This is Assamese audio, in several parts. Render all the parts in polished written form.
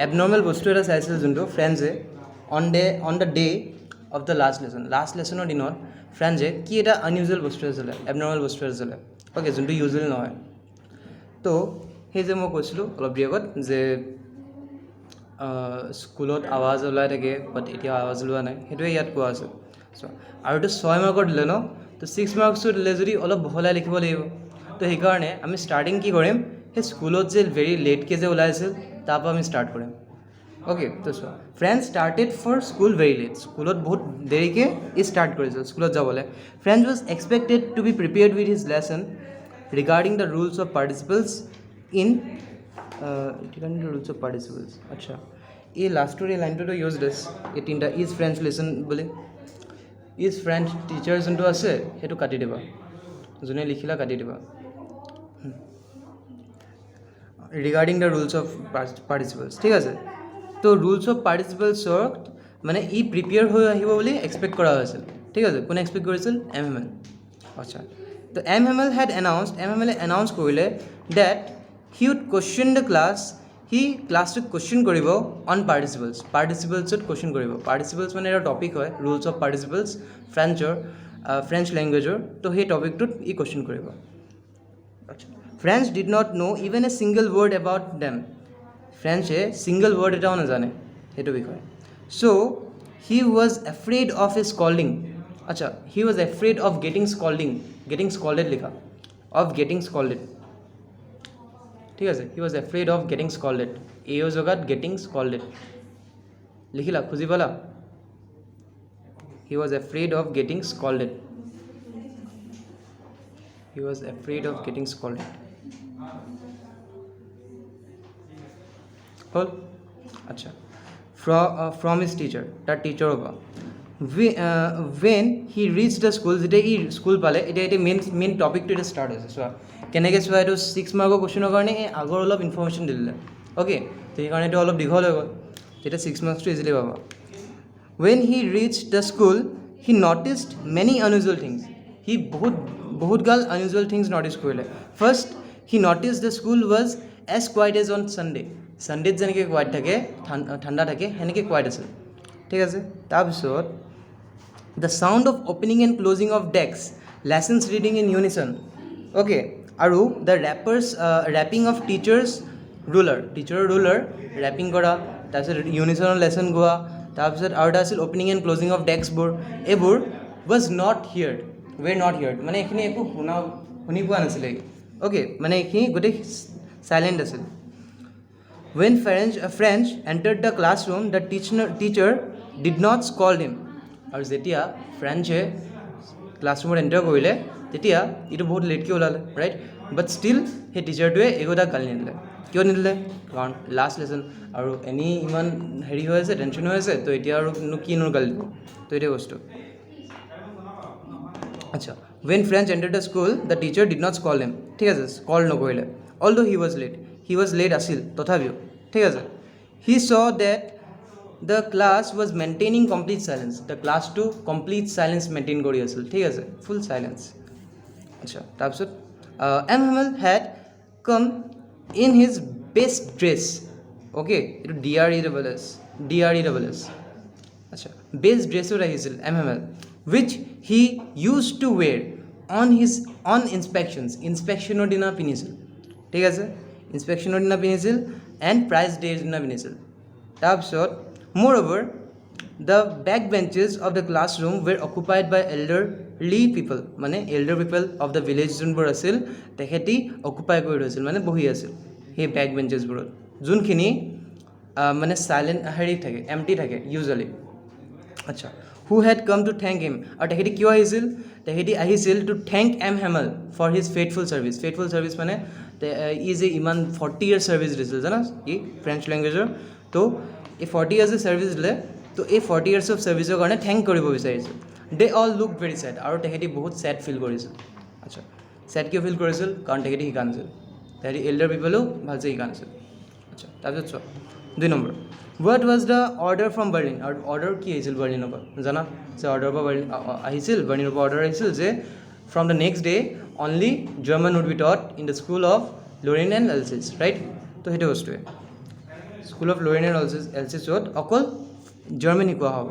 এবনৰ্মেল বস্তু এটা চাইছিল যোনটো ফ্ৰেণ্ডছে on the day of the last লেচনৰ দিনত ফ্ৰেণ্ডছে কি এটা আনইউজুৱেল বস্তু আছিলে, এবনৰ্মেল বস্তু আছিলে, অ'কে, যোনটো ইউজুৱেল নহয়। তো সেই যে মই কৈছিলোঁ অলপ দেৰি আগত যে স্কুলত আৱাজ ওলাই থাকে বাট এতিয়া আৱাজ ওলোৱা নাই, সেইটোৱে ইয়াত কোৱা আছে। আৰু এইটো 6 মাৰ্কৰ দিলে ন, তো 6 মাৰ্কছটো দিলে যদি অলপ বহলাই লিখিব লাগিব। তো সেইকাৰণে আমি ষ্টাৰ্টিং কি কৰিম, সেই স্কুলত যে ভেৰি লেটকৈ যে ওলাইছিল তাৰ পৰা আমি ষ্টাৰ্ট কৰিম। অ'কে, তো চোৱা, Franz started for school very late, স্কুলত বহুত দেৰিকৈ ষ্টাৰ্ট কৰিছিল স্কুলত যাবলৈ। Franz was expected to be prepared with his lesson regarding the rules of participles in আচ্ছা, এই লাষ্টৰ এই লাইনটোতো ইউজলেছ, এই তিনিটা ইজ ফ্ৰেণ্ডছ লেচন বুলি। ইজ ফ্ৰেণ্ড টিচাৰ যোনটো আছে সেইটো কাটি দিবা, যোনে লিখিলা কাটি দিবা। Regarding the rules of participles, ঠিক আছে। তো ৰুলছ অফ পাৰ্টিচিপেলছৰ মানে ই প্ৰিপেয়াৰ হৈ আহিব বুলি এক্সপেক্ট কৰা হৈছিল, ঠিক আছে। কোনে এক্সপেক্ট কৰিছিল? M M L. আচ্ছা, তো এম এম এল এনাউন্স কৰিলে that he would question the class, সি ক্লাছটোক কুৱেশ্যন কৰিব অন পাৰ্টিচিপেলছত কুৱেশ্যন কৰিব। পাৰ্টিচিপেলছ মানে এটা টপিক হয়, ৰুলছ অফ পাৰ্টিচিপেলছ ফ্ৰেঞ্চ লেংগুৱেজৰ, তো সেই টপিকটোত ই কুৱেশ্যন কৰিব। আচ্ছা, French did not know' even a single word about them, ফ্ৰেঞ্চে ছিংগল ৱৰ্ড এটাও নাজানে সেইটো বিষয়ে। So' he was afraid of a scolding, আচ্ছা, হি was afraid of getting scolded লিখা, অফ গেটিং স্কল্ডেড, ঠিক আছে। He was afraid of getting scolded, এই জেগাত গেটিং স্কল্ডেড লিখিলা, খুজি পালা? He was afraid of getting scolded, he was afraid of getting scolded, হ'ল? আচ্ছা, ফ্ৰম হিজ টিচাৰ, তাৰ টিচাৰৰ পৰা। When he reach the school, যেতিয়া ই স্কুল পালে, এতিয়া মেইন টপিকটো এতিয়া ষ্টাৰ্ট হৈছে। চোৱা কেনেকৈ, চোৱা এইটো 6 মাৰ্কৰ কুৱেশ্যনৰ কাৰণে এই আগৰ অলপ ইনফৰ্মেশ্যন দি দিলে, অ'কে। তো সেইকাৰণে এইটো অলপ দীঘল হৈ গ'ল, তেতিয়া 6 মাৰ্কছটো ইজিলি পাবা। When he reach the school he noticed many unusual things, সি বহুত গাল আনইউজুৱেল থিংছ নটিছ কৰিলে। First he notice the school was as quiet as on Sunday, ছানডেত যেনেকৈ কুৱাইট থাকে, ঠাণ্ডা থাকে, সেনেকৈ কুৱাইট আছিল, ঠিক আছে। তাৰপিছত the sound of opening and closing of desk, lessons reading in unison, okay. আৰু দ্য ৰেপিং অফ টিচাৰৰ ৰুলাৰ ৰেপিং কৰা, তাৰপিছত ইউনিচনৰ লেচন গোৱা, তাৰপিছত আৰু এটা আছিল অ'পেনিং এণ্ড ক্ল'জিং অফ ডেস্কবোৰ, এইবোৰ ৱেৰ নট হিয়াৰ্ড, মানে এইখিনি একো শুনি পোৱা নাছিলে, অ'কে, মানে এইখিনি গোটেই চাইলেণ্ট আছিল। When French entered the classroom, the teacher did not scold him. আৰু যেতিয়া ফ্ৰেঞ্চে ক্লাছৰুমত এণ্টাৰ কৰিলে তেতিয়া এইটো বহুত লেটকৈ ওলালে, ৰাইট, বাট ষ্টিল সেই টিচাৰটোৱে একো এটা গালি নিদিলে। কিয় নিদিলে? কাৰণ লাষ্ট লেচন আৰু এনেই ইমান হেৰি হৈ আছে, টেনশ্যন হৈ আছে, তো এতিয়া আৰু কিনো গালি দিব, তো এইটোৱে বস্তু। আচ্ছা, when French entered the school, the teacher did not scold him, ঠিক আছে, স্কল্ড নকৰিলে। although he was late আছিল তথাপিও, ঠিক আছে। he saw that the class was maintaining complete silence, the classটো complete silence maintain কৰি আছিল, ঠিক আছে, full silence। আচ্ছা, তাৰপিছত M M L had come in his best dress, okay, এইটো DRESS, আচ্ছা, বেষ্ট ড্ৰেছত আহিছিল M M L, which he used to wear on ইনস্পেকশ্যনৰ দিনা পিন্ধিছিল, ঠিক আছে, ইনস্পেকশ্যনৰ দিনা পিন্ধিছিল এণ্ড প্ৰাইজ ডেৰ দিনা পিন্ধিছিল। তাৰপিছত মোৰ over the back benches of the classroom were occupied by elderly people, মানে elder people of the village যোনবোৰ আছিল তেখেতি অকুপাই কৰি থৈছিল, মানে বহি আছিল সেই বেক বেঞ্চেছবোৰত, যোনখিনি মানে চাইলেণ্ট হেৰি থাকে, এমটি থাকে ইউজুৱেলি। আচ্ছা, who had came to thank him, আৰু তেখেতি কিয় আহিছিল? তেখেতি আহিছিল to thank M Hamel for his faithful service, মানে ই যে ইমান 40 years ছাৰ্ভিচ দিছিল জানা, ই ফ্ৰেঞ্চ লেংগুৱেজৰ, তো এই 40 years যে ছাৰ্ভিচ দিলে, তো এই 40 years অফ ছাৰ্ভিচৰ কাৰণে থেংক কৰিব বিচাৰিছিল। They all look very said, আৰু তেখেতি বহুত ছেড ফিল কৰিছিল। আচ্ছা, ছেড কিয় ফিল কৰিছিল? কাৰণ তেখেতি শিকা নাছিল, তেখেতি এল্ডাৰ পিপলেও ভালছে শিকা নাছিল। আচ্ছা, তাৰপিছত চোৱা 2 number, what was the order from Berlin, আৰু অৰ্ডাৰ কি আহিছিল বাৰ্লিনৰ পৰা জানা, যে অৰ্ডাৰৰ পৰা বাৰ্লিনৰ পৰা অৰ্ডাৰ আহিছিল যে from the next day only German would be taught in the school of Lorraine and Alsace, right, তো সেইটো বস্তুৱে। স্কুল অফ লৰেইন এণ্ড এলচিছত অকল জাৰ্মান শিকোৱা হ'ব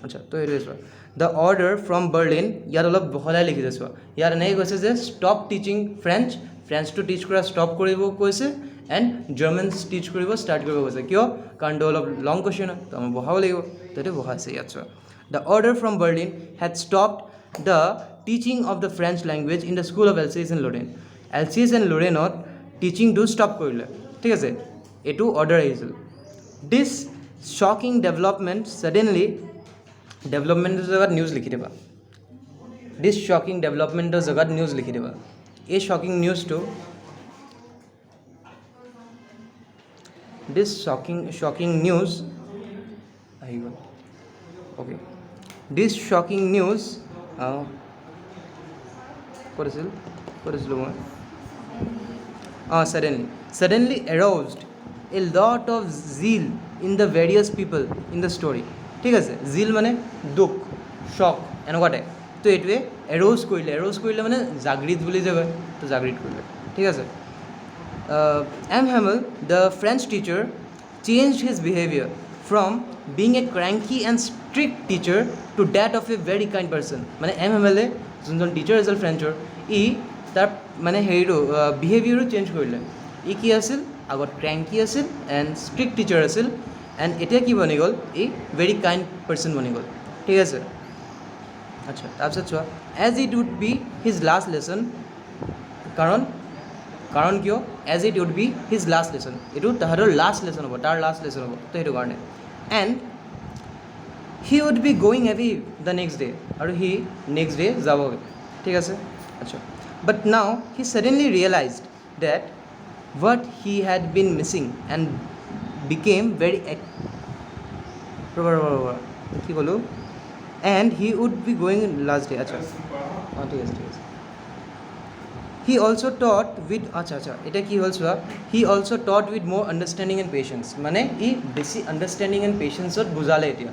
আচ্ছা তো এইটোৱে চোৱা দ্য অৰ্ডাৰ ফ্ৰম বাৰ্লিন ইয়াত অলপ বহলাই লিখিছে চোৱা ইয়াত এনেকৈ কৈছে যে ষ্টপ টিচিং ফ্ৰেঞ্চটো টিচ কৰা ষ্টপ কৰিব কৈছে এণ্ড জাৰ্মান টিচ কৰিব ষ্টাৰ্ট কৰিব কৈছে কিয় কাৰণ এইটো অলপ লং কুৱেশ্যন হয় তো আমি বহাব লাগিব তো এইটো বহাইছে ইয়াত চোৱা the order from Berlin had stopped the teaching of the French language in the school of Alsace and Lorraine Alsace and লৰেইনত টিচিংটো ষ্টপ কৰিলে ঠিক আছে এইটো অৰ্ডাৰ আহিছিল দিছ শ্বকিং ডেভেলপমেণ্ট ছাডেনলি ডেভেলপমেণ্টৰ জেগাত নিউজ লিখি দিবা দিছ শ্বকিং ডেভেলপমেণ্টৰ জেগাত নিউজ লিখি দিবা এই শ্বকিং নিউজটো দিছ শ্বকিং নিউজ আহি গ'ল অ'কে দিছ শ্বকিং নিউজ ক'ত আছিলোঁ মই suddenly aroused a lot of zeal in the various people in the story ঠিক আছে জিল মানে দুখ শ্বক এনেকুৱা টাইপ তো এইটোৱে এৰোজ কৰিলে মানে জাগৃত বুলি যে কয় তো জাগৃত কৰিলে ঠিক আছে M Hamel the French teacher changed his behaviour from being a cranky and strict teacher to that of a very kind person মানে এম হেমেলে যোনজন টিচাৰ আছিল ফ্ৰেঞ্চৰ তাৰ মানে হেৰিটো বিহেভিয়াৰো চেঞ্জ কৰিলে কি আছিল আগত ক্ৰেংকি আছিল এণ্ড ষ্ট্ৰিক্ট টিচাৰ আছিল এণ্ড এতিয়া কি বনি গ'ল ভেৰি কাইণ্ড পাৰ্চন বনি গ'ল ঠিক আছে আচ্ছা তাৰপিছত চোৱা as it would be his last lesson কাৰণ কিয় as it would be his last lesson এইটো তাহাঁতৰ লাষ্ট লেচন হ'ব তাৰ লাষ্ট লেচন হ'ব তো সেইটো কাৰণে and he would be going away the next day আৰু সি নেক্সট ডে যাবগৈ ঠিক আছে আচ্ছা but now he suddenly realized that what he had been missing and became very and he would be going last day acha ঠিক আছে he also taught with এটা কি হ'ল চোৱা he also taught with more understanding and patience মানে বেছি understanding and patience ত বুজালে এতিয়া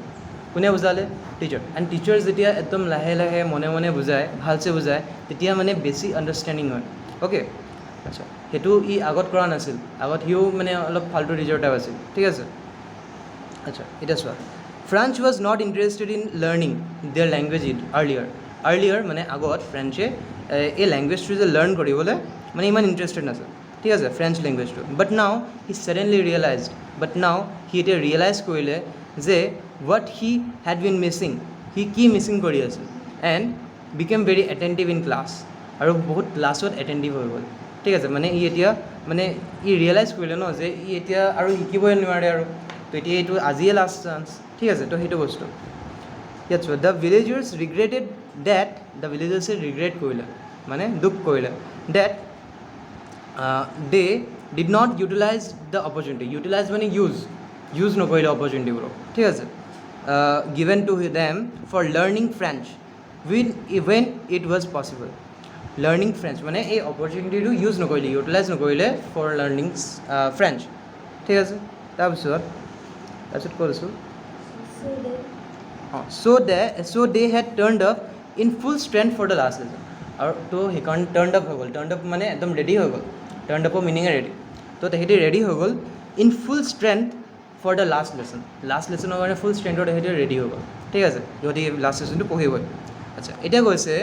কোনে বুজালে টিচাৰ এণ্ড টিচাৰ যেতিয়া একদম লাহে লাহে মনে মনে বুজায় ভালছে বুজায় তেতিয়া মানে বেছি আণ্ডাৰষ্টেণ্ডিং হয় অ'কে আচ্ছা সেইটো আগত কৰা নাছিল আগত সিও মানে অলপ ফাল্টু টিচাৰ টাইপ আছিল ঠিক আছে আচ্ছা এতিয়া চোৱা French was not interested in learning their language earlier মানে আগত ফ্ৰেঞ্চে এই লেংগুৱেজটো যে লাৰ্ণ কৰিবলৈ মানে ইমান ইণ্টাৰেষ্টেড নাছিল ঠিক আছে French লেংগুৱেজটো but now he suddenly ৰিয়েলাইজড সি এতিয়া ৰিয়েলাইজ কৰিলে যে what he had been missing he কি মিছিং কৰি আছিল and became very attentive in class আৰু বহুত ক্লাছত এটেণ্টিভ হৈ গ'ল ঠিক আছে মানে এতিয়া মানে ৰিয়েলাইজ কৰিলে ন যে এতিয়া আৰু শিকিবই নোৱাৰে আৰু তো এতিয়া এইটো আজিয়ে লাষ্ট চান্স ঠিক আছে তো সেইটো বস্তু ইয়াত চোৱা দ্য ভিলেজাৰ্ছ ৰিগ্ৰেট কৰিলে মানে দুখ কৰিলে that they did not utilize the opportunity utilize মানে ইউজ নকৰিলে অপৰচুনিটিবোৰক ঠিক আছে given to them for learning French when it was possible learning French মানে এই অপৰচুনিটিটো ইউজ নকৰিলে ইউটিলাইজ নকৰিলে ফৰ লাৰ্ণিং ফ্ৰেঞ্চ ঠিক আছে তাৰপিছত ক'ত আছোঁ so they had turned up in full strength for the last lesson আৰু তো সেইকাৰণে turned up হৈ গ'ল turned up মানে একদম ৰেডি হৈ গ'ল turned upৰ মিনিঙে ৰেডি তো তেহেঁতি ৰেডি হৈ গ'ল in full strength for the last লেচনৰ কাৰণে ফুল ষ্ট্ৰেংথত সিহঁতে ৰেডি হৈ গ'ল ঠিক আছে সিহঁতি লাষ্ট লেচনটো পঢ়িবই আচ্ছা এতিয়া কৈছে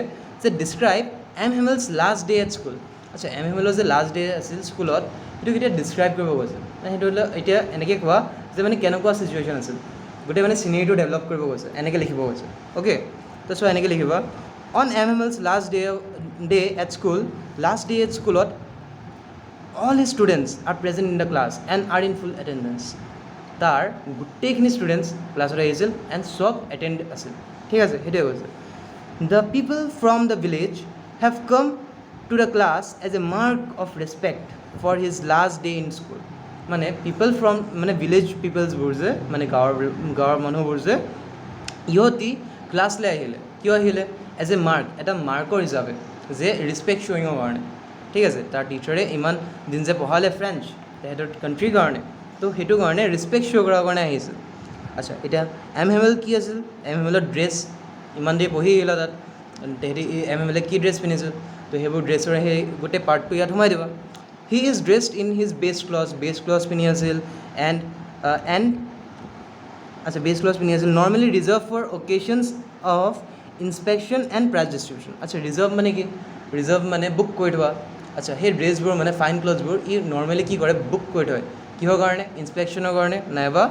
যে describe M Hamel's last day at school আচ্ছা এম হেমেলৰ যে লাষ্ট ডে আছিল স্কুলত সেইটো কেতিয়া ডিছক্ৰাইব কৰিব কৈছে সেইটো এতিয়া এনেকৈ কোৱা যে মানে কেনেকুৱা চিটুৱেশ্যন আছিল গোটেই মানে চিনেৰীটো ডেভেলপ কৰিব কৈছে এনেকৈ লিখিব কৈছে অ'কে তো চোৱা এনেকৈ লিখিবা on M Hamel's last day at স্কুলত all his students are present in the class and are in full attendance তাৰ গোটেইখিনি ষ্টুডেণ্টছ ক্লাছত আহিছিল এণ্ড চব এটেণ্ড আছিল ঠিক আছে সেইটোৱে কৈছে the people from the village have come to the class as a mark of respect for his last day in school মানে পিপল ফ্ৰম মানে ভিলেজ পিপলছবোৰ যে মানে গাঁৱৰ মানুহবোৰ যে ইহঁতি ক্লাছলৈ আহিলে কিয় আহিলে এজ এ মাৰ্ক এটা মাৰ্কৰ হিচাপে যে ৰেচপেক্ট শ্ব'য়িঙৰ কাৰণে ঠিক আছে তাৰ টিচাৰে ইমান দিন যে পঢ়ালে ফ্ৰেঞ্চ তেহেঁতৰ কাণ্ট্ৰিৰ কাৰণে তো সেইটো কাৰণে ৰেচপেক্ট শ্ব' কৰাৰ কাৰণে আহিছিল আচ্ছা এতিয়া এম হেমেল কি আছিল এম হেমেলৰ ড্ৰেছ ইমান দেৰি পঢ়ি আহিলে তাত তেহেঁতি এম হেমেলে কি ড্ৰেছ পিন্ধিছিল তো সেইবোৰ ড্ৰেছৰ সেই গোটেই পাৰ্টটো ইয়াত সোমাই দিবা he is dressed in his best cloth পিন্ধি আছিল এণ্ড এণ্ড আচ্ছা বেছ ক্লজ পিন্ধি আছিল normally reserve for occasions of inspection and prize distribution আচ্ছা ৰিজাৰ্ভ মানে কি ৰিজাৰ্ভ মানে বুক কৰি থোৱা আচ্ছা সেই ড্ৰেছবোৰ মানে ফাইন ক্লথছবোৰ ই নৰ্মেলি কি কৰে বুক কৰি থয় কিহৰ কাৰণে ইনস্পেকশ্যনৰ কাৰণে নাইবা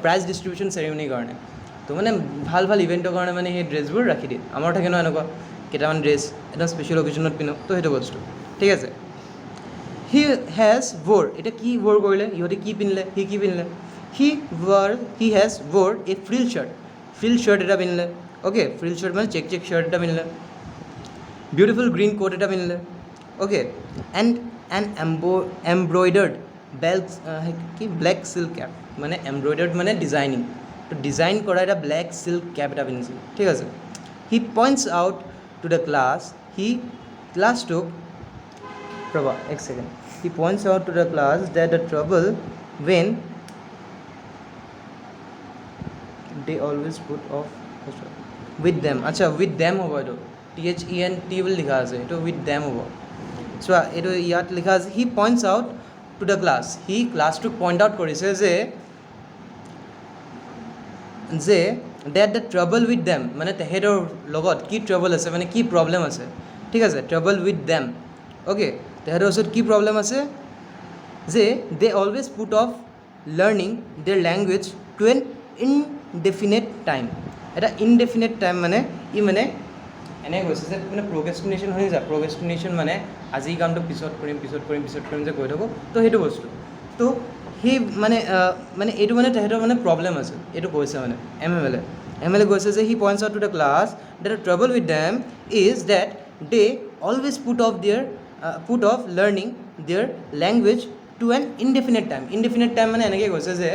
প্ৰাইজ ডিষ্ট্ৰিবিউশ্যন চেৰিমনিৰ কাৰণে তো মানে ভাল ভাল ইভেণ্টৰ কাৰণে মানে সেই ড্ৰেছবোৰ ৰাখি দিয়ে আমাৰ থাকে ন এনেকুৱা কেইটামান ড্ৰেছ এটা স্পেচিয়েল অকেশ্যনত পিন্ধো তো সেইটো বস্তু ঠিক আছে হি হেজ ৱৰ এতিয়া কি ৱৰ কৰিলে ইহঁতে কি পিন্ধিলে সি কি পিন্ধিলে he has wore a frill shirt এটা পিন্ধিলে অ'কে ফ্ৰিল চাৰ্ট মানে চেক চাৰ্ট এটা পিন্ধিলে বিউটিফুল গ্ৰীণ কোট এটা পিন্ধিলে okay and embroidered black silk cap মানে এমব্ৰইডাৰ্ড মানে ডিজাইনিং তো ডিজাইন কৰা এটা ব্লেক চিল্ক কেপ এটা পিন্ধিছিল ঠিক আছে he points out to the class took Prabha, এক second. He points out to the class that the trouble when they always put off with them. আচ্ছা with them হ'ব এইটো THENT বুলি লিখা আছে এইটো with them হ'ব চোৱা এইটো ইয়াত লিখা আছে he points out to the class সি ক্লাছটোক পইণ্ট আউট কৰিছে যে that the trouble with them মানে তেহেঁতৰ লগত কি ট্ৰাবল আছে মানে কি প্ৰব্লেম আছে ঠিক আছে ট্ৰাবল with them অ'কে তেহেঁতৰ ওচৰত কি প্ৰব্লেম আছে যে they always put off learning their language to an indefinite time এটা ইনডেফিনেট টাইম মানে ই মানে এনেকৈ কৈছে যে মানে প্ৰগেষ্টিনেশ্যন হৈ যায় প্ৰগেষ্টিনেশ্যন মানে আজি কামটো পিছত কৰিম যে কৈ থাকোঁ তো সেইটো বস্তু তো সেই মানে এইটো মানে তেহেঁতৰ মানে প্ৰব্লেম আছে এইটো কৈছে মানে এম এল এ কৈছে যে he points out to the class that the trouble with them is that they always put off learning their language to an indefinite time মানে এনেকৈ কৈছে যে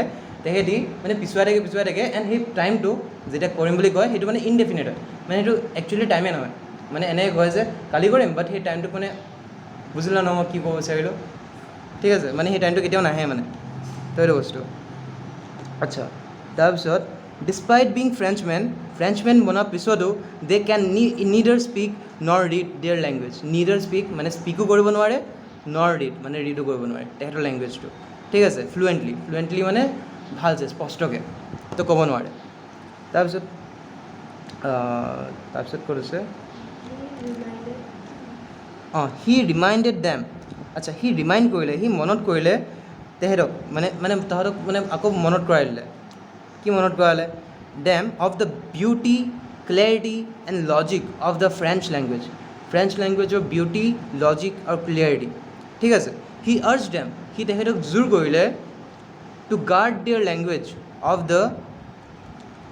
তেহেঁতি মানে পিছুৱাই থাকে এণ্ড সেই টাইমটো যেতিয়া কৰিম বুলি কয় সেইটো মানে ইনডেফিনেট হয় মানে সেইটো একচুৱেলি টাইমে নহয় মানে এনেকৈ কয় যে কালি কৰিম বাট সেই টাইমটোক মানে বুজিলা ন মই কি ক'ব বিচাৰিলোঁ ঠিক আছে মানে সেই টাইমটো কেতিয়াও নাহে মানে তো সেইটো বস্তু আচ্ছা তাৰপিছত ডিছপাইট বিং ফ্ৰেঞ্চমেন বনোৱাৰ পিছতো দে কেন নিডাৰ স্পীক নৰ ৰিড দেয়াৰ লেংগুৱেজ নিডাৰ স্পীক মানে স্পীকো কৰিব নোৱাৰে নৰ ৰিড মানে ৰিডো কৰিব নোৱাৰে তেহেঁতৰ লেংগুৱেজটো ঠিক আছে ফ্লুৱেণ্টলি মানে ভালছে স্পষ্টকৈ তো ক'ব নোৱাৰে তাৰপিছত ক'ত আছে হি ৰিমাইণ্ডেড দেম আচ্ছা সি ৰিমাইণ্ড কৰিলে সি মনত কৰিলে তেহেঁতক তাহাঁতক মানে আকৌ মনত কৰাই দিলে কি মনত কৰালে them of the beauty clarity and logic of the French লেংগুৱেজৰ বিউটি লজিক আৰু ক্লিয়াৰিটি ঠিক আছে হি আৰ্জ দেম সি তেখেতক জোৰ কৰিলে to guard their language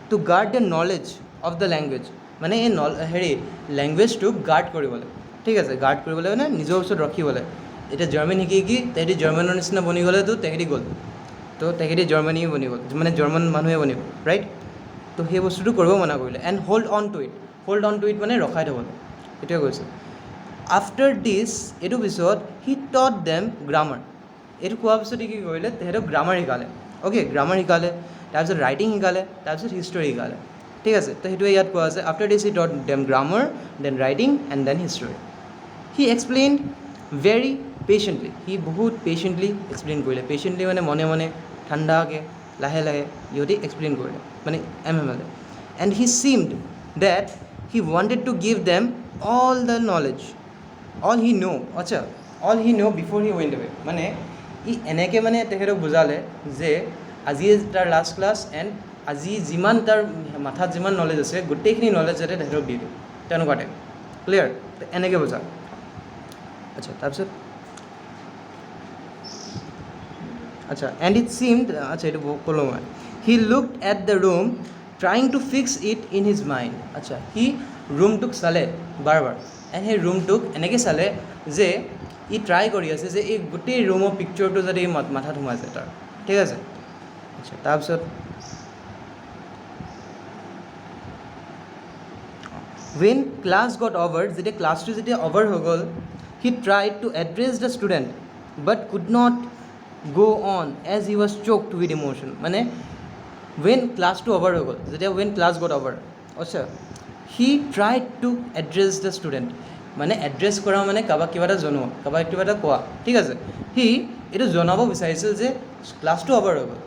to guard the knowledge of the language মানে এই লেংগুৱেজটোক গাৰ্ড কৰিবলৈ ঠিক আছে গাৰ্ড কৰিবলৈ মানে নিজৰ ওচৰত ৰাখিবলৈ এতিয়া জাৰ্মান শিকি তেহেঁতি জাৰ্মানৰ নিচিনা বনি গ'লেতো তেহেঁতি গ'ল তো তেখেতে জাৰ্মানী বনি গ'ল মানে জাৰ্মান মানুহে বনি গ'ল ৰাইট তো সেই বস্তুটো কৰিব মনা কৰিলে and hold on to it মানে ৰখাই থ'বলৈ এইটোৱে কৈছে আফটাৰ দিছ এইটো পিছত হি টট দেম গ্ৰামাৰ এইটো কোৱাৰ পিছত কি কৰিলে তেহেঁতক গ্ৰামাৰ শিকালে অ'কে গ্ৰামাৰ শিকালে তাৰপিছত ৰাইটিং শিকালে তাৰপিছত হিষ্টৰী শিকালে ঠিক আছে তো সেইটোৱে ইয়াত কোৱা আছে after this he taught them grammar then writing and then history he explain very patiently সি বহুত পেচেণ্টলি এক্সপ্লেইন কৰিলে পেচেণ্টলি মানে মনে ঠাণ্ডাকৈ লাহে ইহঁতি এক্সপ্লেইন কৰিলে মানে M L A and he seemed that he wanted to give them all the knowledge all he know' before he went away মানে ই এনেকৈ মানে তেখেতক বুজালে যে আজি তাৰ লাষ্ট ক্লাছ এণ্ড আজি যিমান তাৰ মাথাত যিমান নলেজ আছে গোটেইখিনি নলেজ যাতে তেখেতক দি দিওঁ তেনেকুৱা টাইপ ক্লিয়াৰ এনেকৈ বুজা আচ্ছা তাৰপিছত আচ্ছা এণ্ড ইট চিমড আচ্ছা এইটো ক'লোঁ মই he looked at the room trying to fix it in his mind আচ্ছা সি ৰুমটোক চালে বাৰ এণ্ড সেই ৰুমটোক এনেকৈ চালে যে ই ট্ৰাই কৰি আছে যে এই গোটেই ৰুমৰ পিকচাৰটো যাতে এই মাথাত সোমাই যায় তাৰ ঠিক আছে আচ্ছা তাৰপিছত when class got over যেতিয়া ক্লাছটো যেতিয়া অভাৰ হৈ গ'ল he tried to address the student but could not go on as he was choked with emotion মানে when ক্লাছটো অভাৰ হৈ গ'ল যেতিয়া when class got over আচ্ছা he tried to address the student মানে এড্ৰেছ কৰা মানে কাৰোবাক কিবা এটা জনোৱা কাৰোবাক কিবা এটা কোৱা ঠিক আছে সি এইটো জনাব বিচাৰিছিল যে ক্লাছটো অভাৰ হৈ গ'ল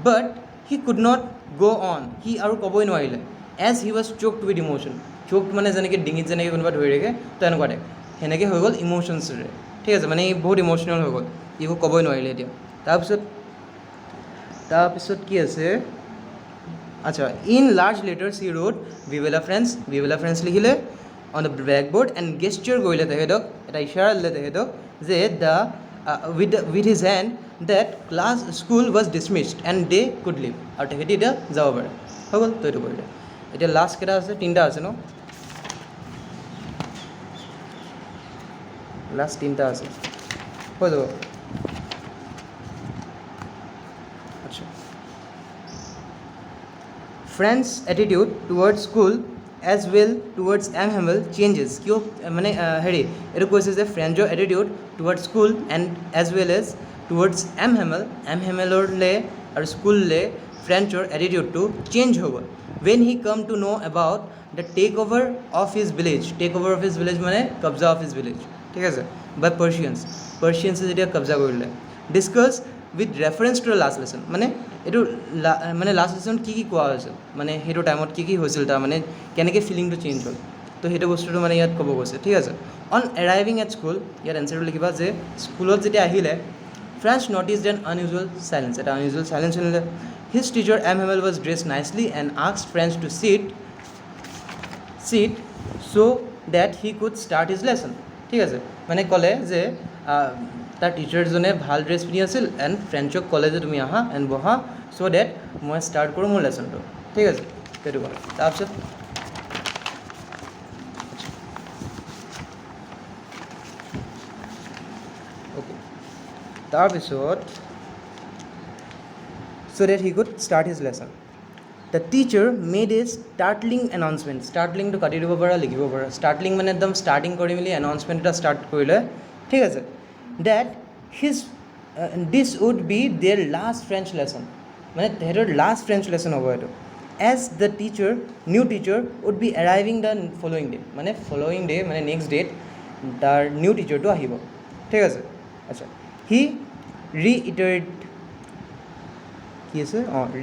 but he could not go' on, সি আৰু ক'বই নোৱাৰিলে, as he was choked with emotion. Choked মানে যেনেকৈ ডিঙিত যেনেকৈ কোনোবা ধৰি ৰাখে তো এনেকুৱা টাইপ, সেনেকৈ হৈ গ'ল ইম'শ্যনছেৰে, ঠিক আছে, মানে ই বহুত ইম'চনেল হৈ গ'ল, ই একো ক'বই নোৱাৰিলে এতিয়া। তাৰপিছত কি আছে, আচ্ছা, in large letters he wrote ভিভেলা ফ্ৰেণ্ডছ লিখিলে on the blackboard and gesture কৰিলে তেখেতক, এটা ইশাৰা দিলে তেখেতক যে with his hand that school was dismissed and they could leave, আৰু তেখেতে এতিয়া যাব পাৰে, হৈ গ'ল, তো এইটো কৰিলে। এতিয়া লাষ্ট কেইটা আছে, তিনিটা আছে ন, লাষ্ট তিনিটা আছে, হৈ যাব। আচ্ছা, Franz's attitude towards school as well towards M Hamel changes, কিয় মানে হেৰি এইটো কৈছে যে ফ্ৰেণ্ডছৰ attitude towards school and as well as towards M হেমেলৰলৈ আৰু স্কুললৈ ফ্ৰেণ্ডছৰ এটিটিউডটো চেঞ্জ হৈ গ'ল when he came to know' about the takeover of his village মানে কব্জা অফ হিজ ভিলেজ, ঠিক আছে, বাই পাৰ্চিয়ানছে যেতিয়া কব্জা কৰিলে। Discuss with reference to the last lesson, মানে এইটো মানে লাষ্ট লেচন কি কোৱা হৈছিল, মানে সেইটো টাইমত কি হৈছিল, তাৰ মানে কেনেকৈ ফিলিংটো চেঞ্জ হ'ল, তো সেইটো বস্তুটো মানে ইয়াত ক'ব গৈছে, ঠিক আছে। অন এৰাইভিং এট স্কুল, ইয়াত এনচাৰটো লিখিবা যে স্কুলত যেতিয়া আহিলে Franz noticed an unusual silence, এটা আনইউজুৱেল চাইলেঞ্চ শুনিলে। His teacher M Hamel was dressed nicely and asked Franz to sit so' that he could start his lesson, ঠিক আছে, মানে ক'লে যে তাৰ টিচাৰজনে ভাল ড্ৰেছ পিন্ধি আছিল এণ্ড ফ্ৰেণ্ডছক ক'লে যে তুমি আহা এণ্ড বহা চ' ডেট মই ষ্টাৰ্ট কৰোঁ মোৰ লেচনটো, ঠিক আছে, সেইটো ক'লে। তাৰপিছত অ'কে, তাৰপিছত so' that he could start his lesson. The teacher made a startling announcement, ষ্টাৰ্টলিংটো কাটি দিব পাৰা, লিখিব পাৰা, ষ্টাৰ্টলিং মানে একদম ষ্টাৰ্টিং কৰি মেলি এনাউন্সমেণ্ট এটা ষ্টাৰ্ট কৰিলে, ঠিক আছে, that this would be their last French lesson, মানে তেহেঁতৰ লাষ্ট ফ্ৰেঞ্চ লেচন হ'ব এইটো। As the new teacher would be arriving the following day, মানে ফ'ল'য়িং ডে মানে নেক্সট ডেট তাৰ নিউ টিচাৰটো আহিব, ঠিক আছে। আচ্ছা, he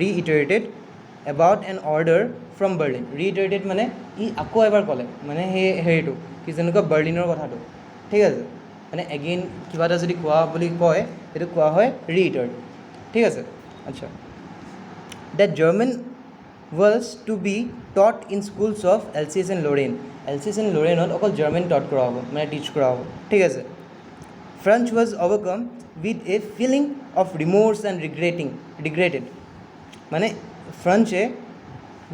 reiterated about an order from Berlin, reiterated মানে ই আকৌ এবাৰ ক'লে, মানে সেই হেৰিটো কি যেনেকুৱা বাৰ্লিনৰ কথাটো, ঠিক আছে, মানে এগেইন কিবা এটা যদি কোৱা বুলি কয় সেইটো কোৱা হয় ৰিইটাৰেট, ঠিক আছে। আচ্ছা, the German was to be taught in schools of LCS and লৰেইনত অকল জাৰ্মান টট কৰা হ'ব, মানে টিচ কৰা হ'ব, ঠিক আছে। French was overcome with a feeling of remorse and regretted, মানে ফ্ৰেঞ্চে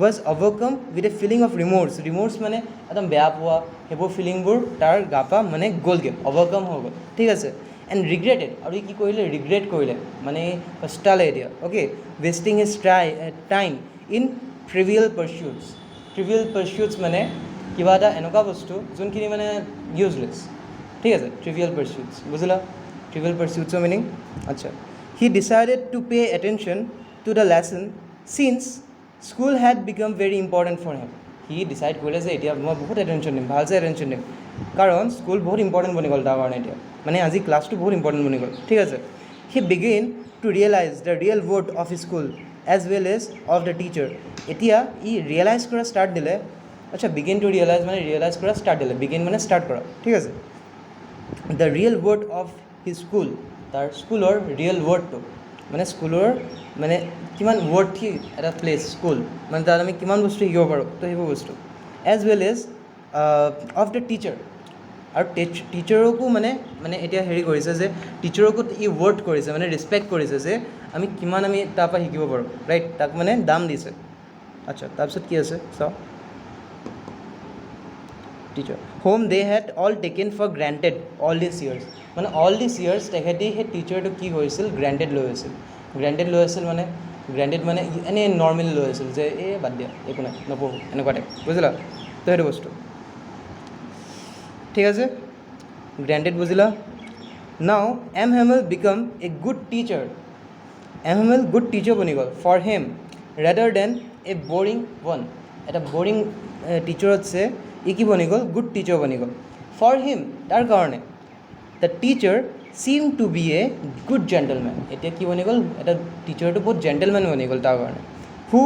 was overcome with a feeling of remorse মানে একদম বেয়া পোৱা সেইবোৰ ফিলিংবোৰ তাৰ গা পা মানে গ'লগৈ, অভাৰকাম হৈ গ'ল, ঠিক আছে। এণ্ড ৰিগ্ৰেটেড, আৰু ই কি কৰিলে, ৰিগ্ৰেট কৰিলে, মানে পস্তালে এতিয়া, okay, wasting his time in trivial pursuits মানে কিবা এটা এনেকুৱা বস্তু যোনখিনি মানে ইউজলেছ, ঠিক আছে, ট্ৰিভিয়েল পাৰ্চুটছ, বুজিলা ট্ৰিভিয়েল পাৰ্চুটছৰ মিনিং। আচ্ছা, he decided to pay attention to the lesson since school had become very important for him, সি ডিচাইড কৰিলে যে এতিয়া মই বহুত এটেনশ্যন দিম, ভালছে এটেনশ্যন দিম, কাৰণ স্কুল বহুত ইম্পৰ্টেণ্ট বনি গ'ল তাৰ কাৰণে এতিয়া, মানে আজি ক্লাছটো বহুত ইম্পৰ্টেণ্ট বনি গ'ল, ঠিক আছে। He begin to realize the real worth of school as well as of the teacher, এতিয়া ই ৰিয়েলাইজ কৰা ষ্টাৰ্ট দিলে। আচ্ছা, বিগিন টু ৰিয়েলাইজ মানে ৰিয়েলাইজ কৰা ষ্টাৰ্ট দিলে, বিগিন মানে ষ্টাৰ্ট কৰা, ঠিক আছে। The real worth of his school, তাৰ স্কুলৰ ৰিয়েল ৱৰ্থটো মানে স্কুলৰ মানে কিমান ৱৰ্থি এটা প্লেচ স্কুল, মানে তাত আমি কিমান বস্তু শিকিব পাৰোঁ, তো সেইবোৰ বস্তু as well as of the teacher, আৰু টিচাৰকো মানে এতিয়া হেৰি কৰিছে যে টিচাৰকো ই ৱৰ্থ কৰিছে, মানে ৰেচপেক্ট কৰিছে যে আমি কিমান আমি তাৰ পৰা শিকিব পাৰোঁ, ৰাইট, তাক মানে দাম দিছে। আচ্ছা, তাৰপিছত কি আছে চাওঁ, teacher whom they had all taken for granted all these years, তেখেতে সেই টিচাৰটো কি কৰিছিল, গ্ৰেণ্টেড লৈ আছিল মানে গ্ৰেণ্টেড মানে এনেই নৰ্মেলি লৈ আছিল যে এই বাদ দিয়া একো নাই নপঢ়োঁ এনেকুৱা টাইপ, বুজিলা, তো সেইটো বস্তু, ঠিক আছে, গ্ৰেণ্টেড বুজিলা। Now M Hamel became a good teacher, good teacher বনি গ'ল for him rather than a boring one, এটা বৰিং টিচাৰতছে ই কি বনি গ'ল, গুড টিচাৰ বনি গ'ল ফৰ হিম, তাৰ কাৰণে। The teacher seem to be a good gentleman. এতিয়া কি বনি গ'ল, এটা টিচাৰটো বহুত জেণ্টেলমেন বনি গ'ল তাৰ কাৰণে. Who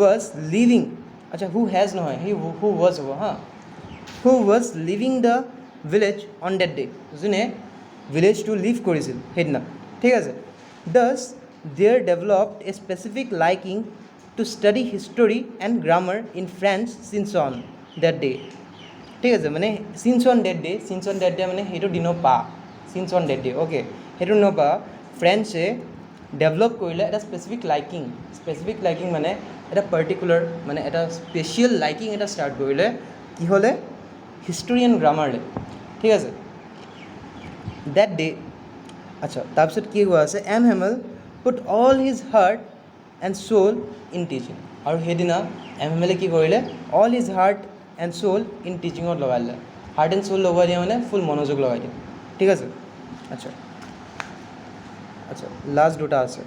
was living, আচ্ছা who has নহয়, who was হ'ব হা, who was leaving the village on that day, যোনে ভিলেজটো লিভ কৰিছিল সেইদিনা, ঠিক আছে. Thus there developed a specific liking to study history and grammar in French since on that day. ঠিক আছে, মানে since on that day মানে সেইটো দিনৰ পা, since on that day, okay, সেইটো দিনৰ পা ফ্ৰেঞ্চে ডেভেলপ কৰিলে এটা স্পেচিফিক লাইকিং মানে এটা পাৰ্টিকুলাৰ মানে এটা স্পেচিয়েল লাইকিং এটা ষ্টাৰ্ট কৰিলে কি হ'লে, হিষ্টৰী এণ্ড গ্ৰামাৰলে, ঠিক আছে. that day, আচ্ছা তাৰপিছত কি কোৱা আছে, M Hamel put all his heart and soul in teaching. আৰু সেইদিনা এম হেমেলে কি কৰিলে, all his heart and soul in teachingত লগাই দিলে. হাৰ্ট এণ্ড সোল লগাই দিয়া মানে ফুল মনোযোগ লগাই দিয়ে, ঠিক আছে. আচ্ছা লাষ্ট দুটা আছে.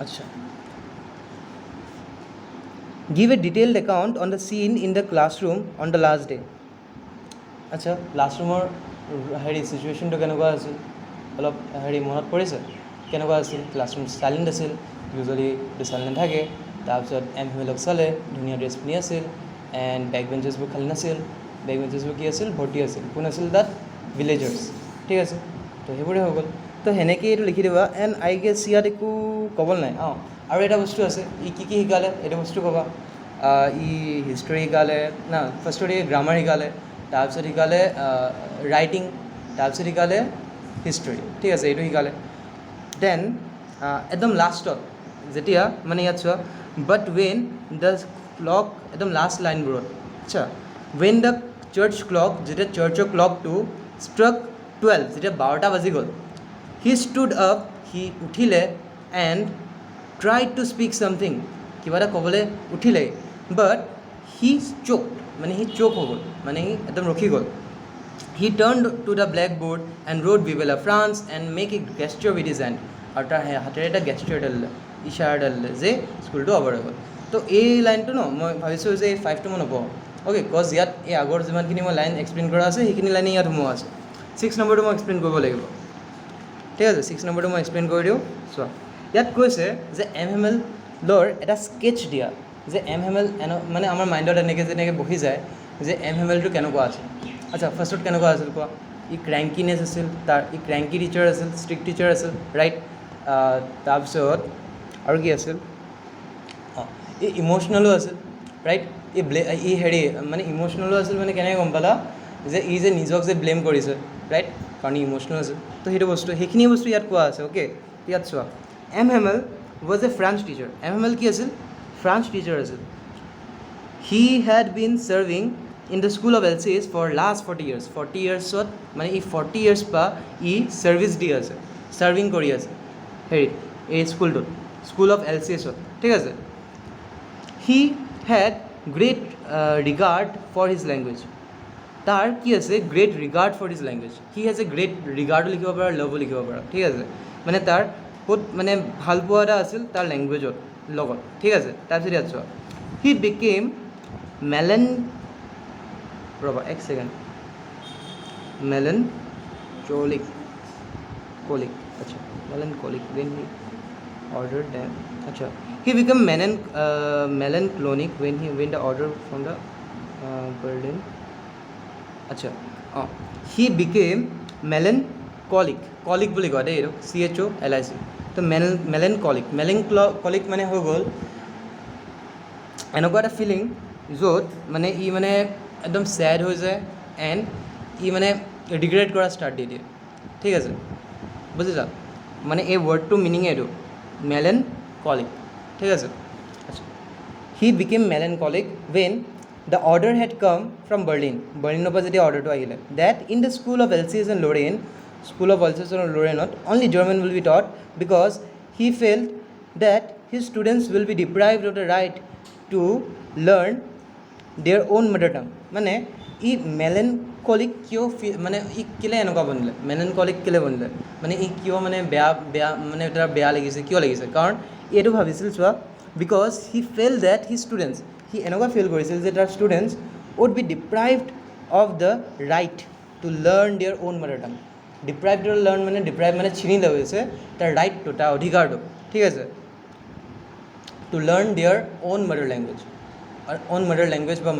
আচ্ছা, give a detailed account on the scene in the classroom on the last day. আচ্ছা, ক্লাছৰুমৰ চিচুৱেশ্যনটো কেনেকুৱা আছিল, অলপ মনত পৰিছে কেনেকুৱা আছিল? ক্লাছৰুম চাইলেণ্ট আছিল, ইউজুৱেলি চাইলেণ্ট থাকে. তাৰপিছত এম হেমেলক চালে, ধুনীয়া ড্ৰেছ পিন্ধি আছিল, এণ্ড বেক বেঞ্চেছবোৰ খালী নাছিল. বেক বেঞ্চেছবোৰ কি আছিল, ভৰ্তি আছিল. কোন আছিল তাত? ভিলেজাৰ্ছ, ঠিক আছে. তো সেইবোৰে হৈ গ'ল. তো সেনেকৈ এইটো লিখি দিবা. এণ্ড আই গেছ ইয়াত একো ক'বলৈ নাই. আৰু এটা বস্তু আছে, ই কি শিকালে এইটো বস্তু ক'বা. ই হিষ্টৰী শিকালে না, ফাৰ্ষ্টতে গ্ৰামাৰ শিকালে, তাৰপিছত শিকালে ৰাইটিং, তাৰপিছত শিকালে হিষ্টৰী, ঠিক আছে, এইটো শিকালে. দেন একদম লাষ্টত যেতিয়া মানে ইয়াত চোৱা, বাট ৱেন দ্য ক্লক, একদম লাষ্ট লাইনবোৰত, আচ্ছা, ৱেন দ্য চাৰ্চ ক্লক, যেতিয়া চাৰ্চৰ ক্লকটো ষ্ট্ৰক 12, যেতিয়া 12টা বাজি গ'ল, হি ষ্টুড আপ, সি উঠিলে, and try two speak something, কিবা এটা ক'বলৈ উঠিলে, বাট হি চোক, মানে সি চোক হৈ গ'ল, মানে সি একদম ৰখি গ'ল. He turn to the blackboard and wrote vive la France and make a gesture with his hand, আৰু তাৰ হাতেৰে এটা গেষ্টাৰ এটা দিলে, ইশাৰা এটা দিলে যে স্কুলটো অভাৰ হৈ গ'ল. তো এই লাইনটো ন, মই ভাবিছোঁ যে এই 5টো মই নপঢ়োঁ, অ'কে, কজ ইয়াত এই আগৰ যিমানখিনি মই লাইন এক্সপ্লেইন কৰা আছে সেইখিনি লাইনে ইয়াত সোমোৱা আছে. 6 নম্বৰটো মই এক্সপ্লেইন কৰিব লাগিব, ঠিক আছে. 6 নম্বৰটো মই এক্সপ্লেইন কৰি দিওঁ. চোৱা, ইয়াত কৈছে যে এম হেমেলৰ এটা স্কেটছ দিয়া, যে এম হেমেল মানে আমাৰ মাইণ্ডত এনেকৈ যেনেকৈ বহি যায় যে এম হেমেলটো কেনেকুৱা আছিল. আচ্ছা, ফাৰ্ষ্টত কেনেকুৱা আছিল কোৱা? ই ক্ৰেংকিনেছ আছিল, ই ক্ৰেংকি টিচাৰ আছিল, ষ্ট্ৰিক্ট টিচাৰ আছিল, ৰাইট. তাৰপিছত আৰু কি আছিল, ই ইম'চনেলো আছিল, ৰাইট. ই মানে ইম'চনেলো আছিল, মানে কেনেকৈ গম পালা যে ই যে নিজক যে ব্লেম কৰিছে, ৰাইট, কাৰণ ই ইম'চনেল আছিল. তো সেইটো বস্তু, সেইখিনি বস্তু ইয়াত কোৱা আছে, অ'কে. ইয়াত চোৱা, M Hamel was a French teacher. M Hamel কি আছিল? ফ্ৰেঞ্চ টিচাৰ আছিল. He had been serving in the school of Alsace for last 40 years. 40 yearsত মানে ই 40 years পৰা ই ছাৰ্ভিচ দি আছে, ছাৰ্ভিং কৰি আছে হেৰিত, এই স্কুলটোত, স্কুল অফ এলচিএছত, ঠিক আছে. He had great regard for his language. তাৰ কি আছে? Great regard for his language. He has a great ৰিগাৰ্ডো লিখিব পাৰা, লাভো লিখিব পাৰা, ঠিক আছে. মানে তাৰ বহুত মানে ভাল পোৱা এটা আছিল তাৰ লেংগুৱেজত লগত, ঠিক আছে. তাৰপিছত ইয়াত চোৱা, হি বিকেম এক ছেকেণ্ড, মেলেনকলিক, আচ্ছা, মেলেনকলিক when he ordered them, আচ্ছা, he became melancholic when the order from the Berlin, আচ্ছা, he became melancholic, কলিক বুলি কয় দেই, এইটো CHOLIC. তো মেলেনকলিক মানে হৈ গ'ল এনেকুৱা এটা ফিলিং য'ত মানে ই মানে একদম ছেড হৈ যায়, এণ্ড ই মানে ৰিগ্ৰেট কৰা ষ্টাৰ্ট দি দিয়ে, ঠিক আছে, বুজিছা? মানে এই ৱৰ্ডটো মিনিং এইটো মেলেনকলিক, ঠিক আছে. আচ্ছা, he became melancholic when the order had come from বাৰ্লিনৰ পৰা যেতিয়া অৰ্ডাৰটো আহিলে, that in the school of Alsace and Lorraine, school of Alsace and লৰেইনত only German will be taught because he felt that his students will be deprived of the right to learn their own mother tongue. মানে ই মেলেনকলিক কিয় মানে ই কেলৈ এনেকুৱা বনিলে, মেলেনকলিক কেলৈ বনিলে, মানে ই কিয় মানে বেয়া মানে তাৰ বেয়া লাগিছে, কিয় লাগিছে? কাৰণ এইটো ভাবিছিল, চোৱা, because he felt that he students, সি এনেকুৱা ফিল কৰিছিল যে তাৰ students would be deprived of the right to learn their own mother tongue. Deprived to learn মানে deprived মানে ছিনি লৈ গৈছে তাৰ ৰাইটটো, তাৰ অধিকাৰটো, ঠিক আছে, to learn their own mother language, own mother language বা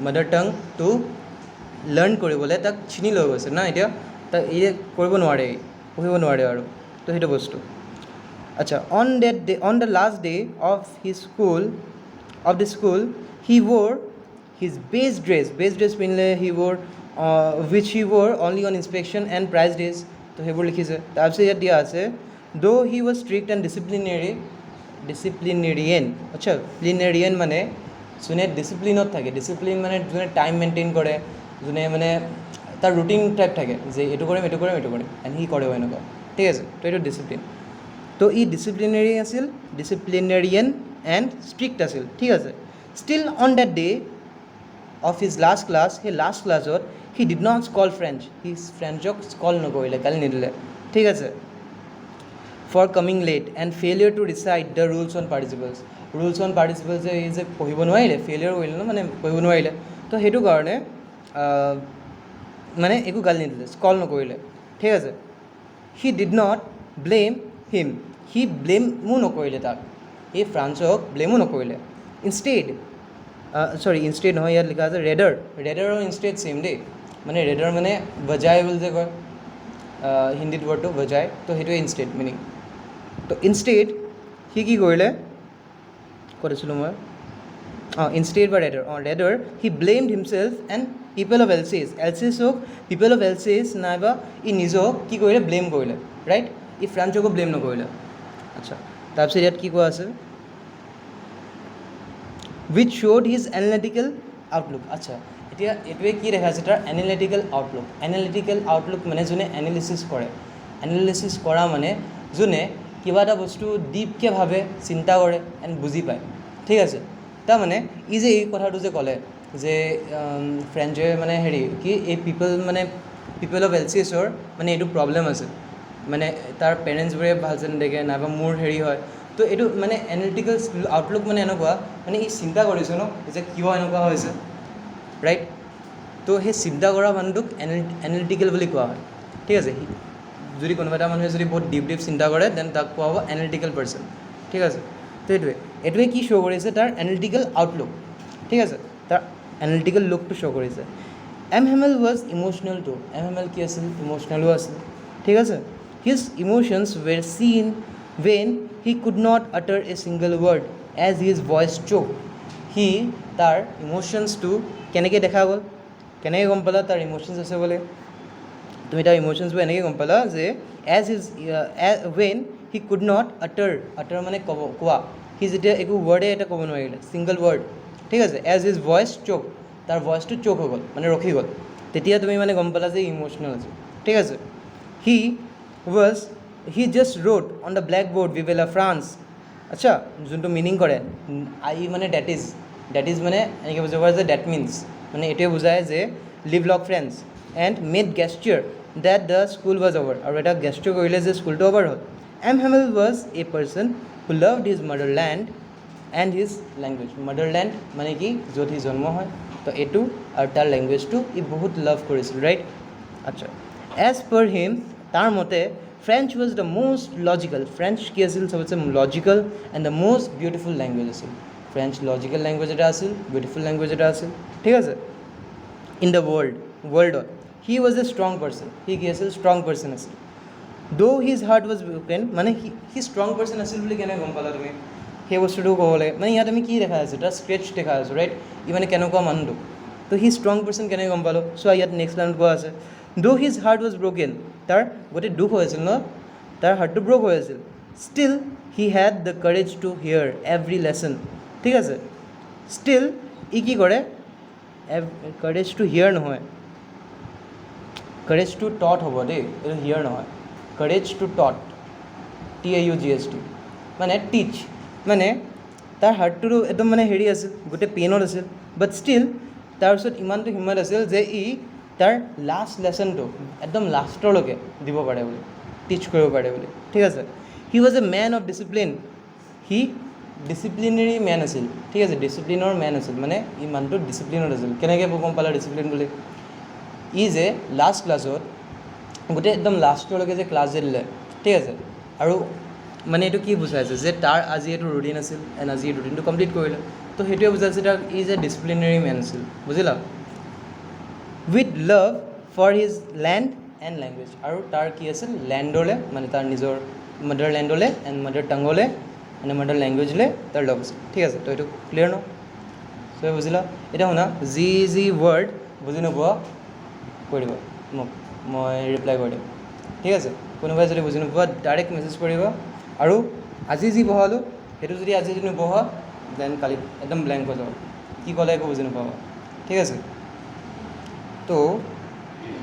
mother tongue to learn কৰিবলৈ তাক ছিনি লৈ গৈছে না, এতিয়া তাক এই কৰিব নোৱাৰে, পঢ়িব নোৱাৰে আৰু, তো সেইটো বস্তু। আচ্ছা, on that day, on the last day of the school, he wore his best dress পিন্ধিলে, he wore which he wore only on inspection and prize days, তো সেইবোৰ লিখিছে। তাৰপিছত ইয়াত দিয়া আছে though he was strict and disciplinarian, আচ্ছা, প্লিনেৰিয়ান মানে যোনে ডিচিপ্লিনত থাকে, ডিচিপ্লিন মানে যোনে টাইম মেইনটেইন কৰে, যোনে মানে তাৰ ৰুটিন টাইপ থাকে যে এইটো কৰিম এণ্ড সি কৰেও এনেকুৱা, ঠিক আছে, তো এইটো ডিচিপ্লিন। তো ই ডিচিপ্লিনেৰিয়ান এণ্ড ষ্ট্ৰিক্ট আছিল, ঠিক আছে। Still on that day of his last class, সেই লাষ্ট ক্লাছত he did not scold French, সি ফ্ৰেঞ্চক স্কল নকৰিলে, গালি নিদিলে, ঠিক আছে, for coming late and failure to recite the rules on participles, এই যে পঢ়িব নোৱাৰিলে, ফেইলিয়ৰ কৰিলে ন, মানে পঢ়িব নোৱাৰিলে, তো সেইটো কাৰণে মানে একো গালি নিদিলে, স্কল নকৰিলে, ঠিক আছে। হি ডিড নট ব্লেম হিম, সি ব্লেমো নকৰিলে তাক, এই ফ্ৰান্সক ব্লেমো নকৰিলে। ইনষ্টেড নহয়, ইয়াত লিখা আছে ৰেডাৰ আৰু ইনষ্টেড ছেইম দেই, মানে ৰেডাৰ মানে বজাই বুলি যে কয় হিন্দীত ৱৰ্ডটো বজাই, তো সেইটোৱে ইনষ্টেড মিনিং। তো ইনষ্টেড সি কি কৰিলে, ক'ত আছিলোঁ মই, ইনষ্টেড বা rather he blamed himself and people of এলচেছক পিপল অফ এলচেছ নাইবা ই নিজক কি কৰিলে, ব্লেম কৰিলে, ৰাইট, ই ফ্ৰান্সকো ব্লেম নকৰিলে। আচ্ছা, তাৰপিছত ইয়াত কি কোৱা আছে, উইচ শ্ব'ড হিজ এনালিটিকেল আউটলুক। আচ্ছা, এতিয়া এইটোৱে কি দেখাইছে, তাৰ এনালিটিকেল আউটলুক মানে যোনে এনালিচিছ কৰা মানে যোনে কিবা এটা বস্তু ডিপকৈ ভাবে, চিন্তা কৰে এণ্ড বুজি পায়, ঠিক আছে। তাৰমানে ই যে এই কথাটো যে ক'লে যে ফ্ৰেঞ্চে মানে হেৰি কি এই পিপল অফ এলচিছৰ মানে এইটো প্ৰব্লেম আছে, মানে তাৰ পেৰেণ্টছবোৰে ভালছে নেদেখে নাইবা মোৰ হেৰি হয়, তো এইটো মানে এনালিটিকেল আউটলুক মানে এনেকুৱা, মানে ই চিন্তা কৰিছে ন যে কিয় এনেকুৱা হৈছে, ৰাইট, তো সেই চিন্তা কৰা মানুহটোক এনালিটিকেল বুলি কোৱা হয়, ঠিক আছে। যদি কোনোবা এটা মানুহে যদি বহুত ডিপ চিন্তা কৰে দেন তাক কোৱা হ'ব এনালিটিকেল পাৰ্চন, ঠিক আছে। তো এইটোৱে কি শ্ব' কৰিছে, তাৰ এনালিটিকেল আউটলুক, ঠিক আছে, তাৰ এনালিটিকেল লুকটো শ্ব' কৰিছে। M Hamel was emotional too, M Hamel কি আছিল, ইম'চনেলো আছিল, ঠিক আছে। হিজ ইম'শ্যনছ ৱেৰ চিন when he could not utter a single word as his voice choked. সি তাৰ ইম'শ্যনছটো কেনেকৈ দেখা গ'ল, কেনেকৈ গম পালা তাৰ ইম'শ্যনছ আছে বুলি, তুমি তাৰ ইম'শ্যনছবোৰ এনেকৈ গম পালা যে when he could not utter মানে কোৱা, সি যেতিয়া একো ৱৰ্ডে এটা ক'ব নোৱাৰিলে, ছিংগল ৱৰ্ড, ঠিক আছে, as his voice choked, তাৰ ভইচটো চোক হৈ গ'ল, মানে ৰখি গ'ল, তেতিয়া তুমি মানে গম পালা যে ইম'শ্যনেল আছে, ঠিক আছে। he just wrote on the blackboard vive la France, আচ্ছা, যোনটো মিনিং কৰে মানে ডেট ইজ মানে এনেকৈ বুজাব যে ডেট মিনছ মানে এইটোৱে বুজায় যে leave lock friends and made gesture that the school was over, আৰু এটা গেষ্টিয়াৰ কৰিলে যে স্কুলটো অভাৰ হ'ল। M Hamel was a person who loved his motherland and his language, motherland মানে কি য'ত সি জন্ম হয়, তো এইটো আৰু তাৰ লেংগুৱেজটো ই বহুত লাভ কৰিছিল, ৰাইট। আচ্ছা, এজ পাৰ হিম, তাৰ মতে French was the most logical, French কি আছিল চবতছে logical and the most beautiful language আছিল, ফ্ৰেঞ্চ লজিকেল লেংগুৱেজ এটা আছিল, বিউটিফুল লেংগুৱেজ এটা আছিল, ঠিক আছে। ইন দ্য ৱৰ্ল্ডত he was a strong person, সি কি আছিল, ষ্ট্ৰং পাৰ্চন আছিল। Though' his heart was broken, মানে সি ষ্ট্ৰং পাৰ্চন আছিল বুলি কেনেকৈ গম পালা তুমি, সেই বস্তুটো ক'ব লাগে, মানে ইয়াত আমি কি দেখা আছোঁ, তাৰ স্ক্ৰেচ দেখা আছোঁ, ৰাইট, ই মানে কেনেকুৱা মানুহটো, তো সি ষ্ট্ৰং পাৰ্চন কেনেকৈ গম পালোঁ, চ' ইয়াত নেক্সট লাইনত কোৱা আছে দ' হিজ হাৰ্ট ৱাজ ব্ৰকেন, তাৰ গোটেই দুখ হৈ আছিল ন, তাৰ হাৰ্টটো ব্ৰক হৈ আছিল, still he had the courage to hear every lesson, ঠিক আছে। ষ্টিল ই কি কৰে, কাৰেজ টু হিয়াৰ নহয়, কাৰেজ টু টট হ'ব দেই, এইটো হিয়াৰ নহয়, কাৰেজ টু টট, TAUGHT, মানে টিচ, মানে তাৰ হাৰ্টটোতো একদম মানে হেৰি আছিল, গোটেই পেইনত আছিল, বাট ষ্টিল তাৰপিছত ইমানটো হিম্মত আছিল যে ই তাৰ লাষ্ট লেচনটো একদম লাষ্টৰলৈকে দিব পাৰে বুলি, টিচ কৰিব পাৰে বুলি, ঠিক আছে। He was a man of discipline, সি ডিচিপ্লিনেৰী মেন আছিল, ঠিক আছে, ডিচিপ্লিনৰ মেন আছিল, মানে ই মানুহটো ডিচিপ্লিনত আছিল। কেনেকৈ গম পালা ডিচিপ্লিন বুলি? ই যে লাষ্ট ক্লাছত গোটেই একদম লাষ্টলৈকে যে ক্লাছ যে দিলে, ঠিক আছে, আৰু মানে এইটো কি বুজাইছে যে তাৰ আজি এইটো ৰুটিন আছিল এণ্ড আজি ৰুটিনটো কমপ্লিট কৰিলে, তো সেইটোৱে বুজাইছে তাৰ ই যে ডিচিপ্লিনেৰী মেন আছিল, বুজিলা? With love for his land and language, আৰু তাৰ কি আছিল লেণ্ডলৈ, মানে তাৰ নিজৰ মাদাৰ লেণ্ডলৈ এণ্ড মাদাৰ টাংলৈ এণ্ড মাদাৰ লেংগুৱেজলৈ তাৰ লাভ আছিল, ঠিক আছে। তো এইটো ক্লিয়াৰ ন? চ' বুজিলা? এতিয়া শুনা, যি যি ৱৰ্ড বুজি নোপোৱা কৈ দিবা মোক, মই ৰিপ্লাই কৰি দিম, ঠিক আছে। কোনোবাই যদি বুজি নোপোৱা ডাইৰেক্ট মেছেজ কৰিবা, আৰু আজি যি পঢ়ালোঁ সেইটো যদি আজি যদি নপঢ়া দেন কালি একদম ব্লেংক হৈ যাব, কি ক'লে একো বুজি নাপাবা, ঠিক আছে। তো